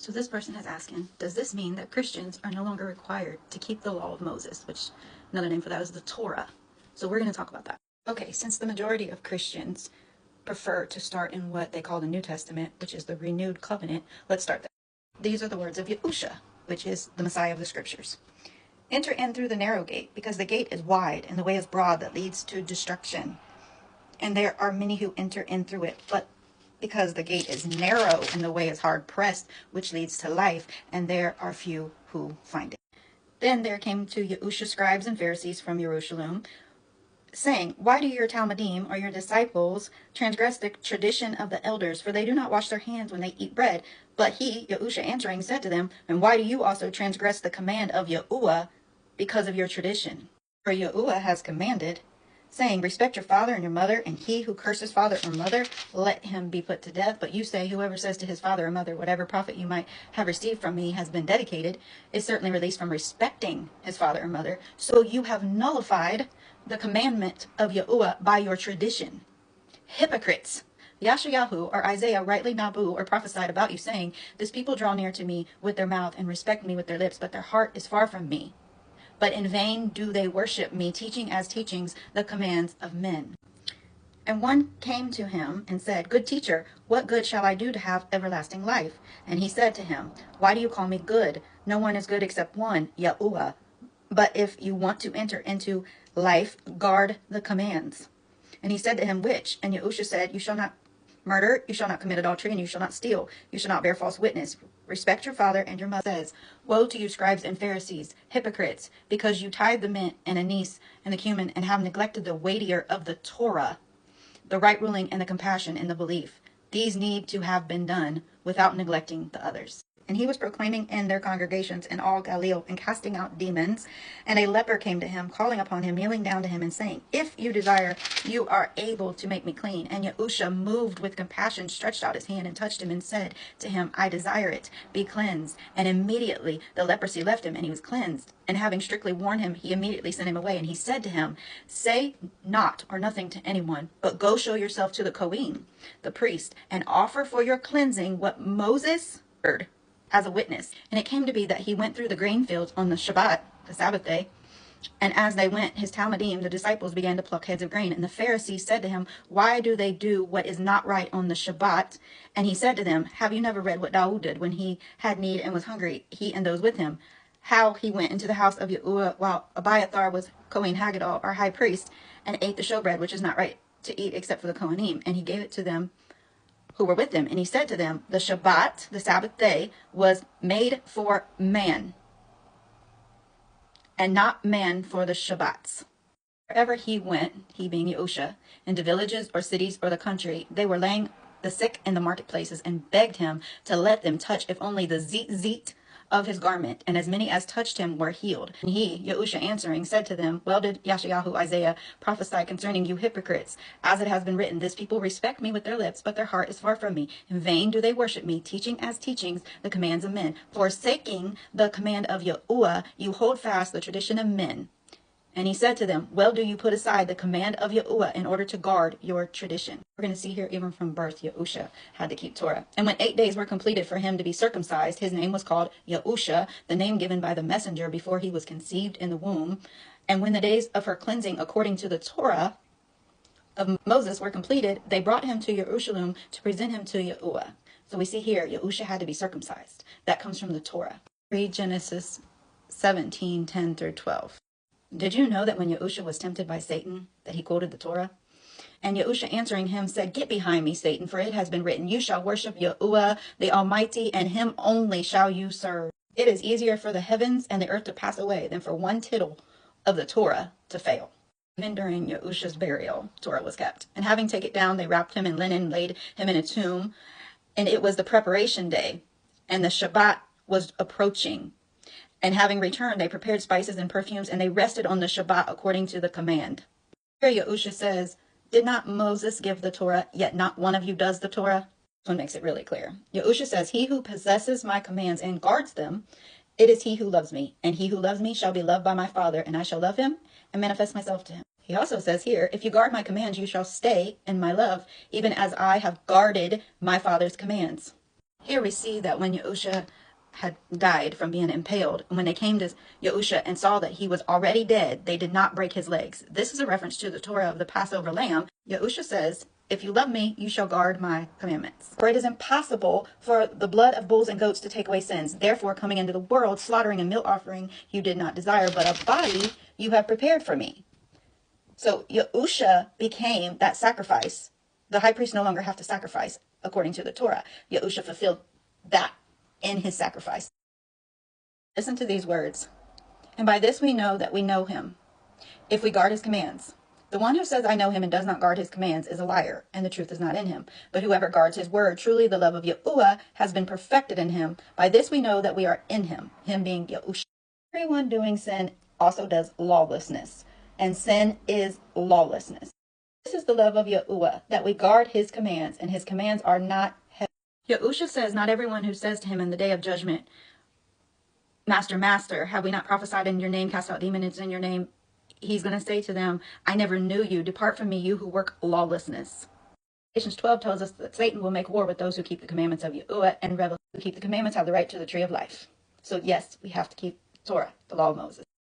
So this person is asking, does this mean that Christians are no longer required to keep the law of Moses, which another name for that is the Torah? So we're going to talk about that. Okay, since the majority of Christians prefer to start in what they call the New Testament, which is the renewed covenant, let's start there. These are the words of YAHUSHA, which is the Messiah of the Scriptures. Enter in through the narrow gate, because the gate is wide and the way is broad that leads to destruction. And there are many who enter in through it, but because the gate is narrow and the way is hard pressed, which leads to life, and there are few who find it. Then there came to YAHUSHA scribes and Pharisees from Jerusalem, saying, why do your Talmudim, or your disciples, transgress the tradition of the elders? For they do not wash their hands when they eat bread. But he, YAHUSHA, answering, said to them, and why do you also transgress the command of Yahuwah because of your tradition? For Yahuwah has commanded, saying, respect your father and your mother, and he who curses father or mother, let him be put to death. But you say, whoever says to his father or mother, whatever profit you might have received from me has been dedicated, is certainly released from respecting his father or mother. So you have nullified the commandment of Yahuwah by your tradition. Hypocrites! Yashayahu or Isaiah rightly nabu or prophesied about you, saying, this people draw near to me with their mouth and respect me with their lips, but their heart is far from me. But in vain do they worship me, teaching as teachings the commands of men. And one came to him and said, good teacher, what good shall I do to have everlasting life? And he said to him, why do you call me good? No one is good except one, Yahuwah. But if you want to enter into life, guard the commands. And he said to him, which? And YAHUSHA said, you shall not murder, you shall not commit adultery, and you shall not steal. You shall not bear false witness. Respect your father and your mother. Says, woe to you, scribes and Pharisees, hypocrites, because you tithe the mint and anise and the cumin, and have neglected the weightier of the Torah, the right ruling and the compassion and the belief. These need to have been done without neglecting the others. And he was proclaiming in their congregations in all Galilee and casting out demons. And a leper came to him, calling upon him, kneeling down to him and saying, if you desire, you are able to make me clean. And YAHUSHA, moved with compassion, stretched out his hand and touched him and said to him, I desire it, be cleansed. And immediately the leprosy left him and he was cleansed. And having strictly warned him, he immediately sent him away. And he said to him, say not or nothing to anyone, but go show yourself to the Kohen, the priest, and offer for your cleansing what Moses heard as a witness. And it came to be that he went through the grain fields on the Shabbat, the Sabbath day. And as they went, his Talmudim, the disciples, began to pluck heads of grain. And the Pharisees said to him, why do they do what is not right on the Shabbat? And he said to them, have you never read what Daud did when he had need and was hungry, he and those with him? How he went into the house of Yahuwah while Abiathar was Kohen Haggadah, or high priest, and ate the showbread, which is not right to eat except for the Kohanim. And he gave it to them who were with him. And he said to them, the Shabbat, the Sabbath day, was made for man, and not man for the Shabbats. Wherever he went, he being YAHUSHA, into villages or cities or the country, they were laying the sick in the marketplaces and begged him to let them touch if only the zit of his garment, and as many as touched him were healed. And he, YAHUSHA, answering, said to them, well did Yashayahu Isaiah prophesy concerning you hypocrites, as it has been written, this people respect me with their lips, but their heart is far from me. In vain do they worship me, teaching as teachings the commands of men. Forsaking the command of Yahuwah, you hold fast the tradition of men. And he said to them, well do you put aside the command of Yahuwah in order to guard your tradition. We're going to see here, even from birth, YAHUSHA had to keep Torah. And when 8 days were completed for him to be circumcised, his name was called YAHUSHA, the name given by the messenger before he was conceived in the womb. And when the days of her cleansing according to the Torah of Moses were completed, they brought him to Jerusalem to present him to Yahuwah. So we see here, YAHUSHA had to be circumcised. That comes from the Torah. Read Genesis 17:10 through 12. Did you know that when YAHUSHA was tempted by Satan, that he quoted the Torah? And YAHUSHA answering him said, get behind me, Satan, for it has been written, you shall worship Yahuwah, the Almighty, and him only shall you serve. It is easier for the heavens and the earth to pass away than for one tittle of the Torah to fail. Even during YAHUSHA's burial, Torah was kept. And having taken it down, they wrapped him in linen, laid him in a tomb. And it was the preparation day, and the Shabbat was approaching. And having returned, they prepared spices and perfumes, and they rested on the Shabbat according to the command. Here YAHUSHA says, did not Moses give the Torah, yet not one of you does the Torah? This one makes it really clear. YAHUSHA says, he who possesses my commands and guards them, it is he who loves me. And he who loves me shall be loved by my Father, and I shall love him and manifest myself to him. He also says here, if you guard my commands, you shall stay in my love, even as I have guarded my Father's commands. Here we see that when Yahusha had died from being impaled, and when they came to Yahusha and saw that he was already dead, they did not break his legs. This is a reference to the Torah of the Passover lamb. Yahusha says, if you love me, you shall guard my commandments. For it is impossible for the blood of bulls and goats to take away sins. Therefore, coming into the world, slaughtering and meal offering you did not desire, but a body you have prepared for me. So Yahusha became that sacrifice. The high priest no longer have to sacrifice according to the Torah. Yahusha fulfilled that in his sacrifice. Listen to these words. And by this we know that we know him, if we guard his commands. The one who says, I know him, and does not guard his commands is a liar, and the truth is not in him. But whoever guards his word, truly the love of Yahuwah has been perfected in him. By this we know that we are in him, him being Yahusha. Everyone doing sin also does lawlessness, and sin is lawlessness. This is the love of Yahuwah, that we guard his commands, and his commands are not heavy. Yahusha says, not everyone who says to him in the day of judgment, Master, Master, have we not prophesied in your name, cast out demons in your name? He's going to say to them, I never knew you. Depart from me, you who work lawlessness. Galatians 12 tells us that Satan will make war with those who keep the commandments of Yahuwah, and rebels who keep the commandments have the right to the tree of life. So yes, we have to keep Torah, the law of Moses.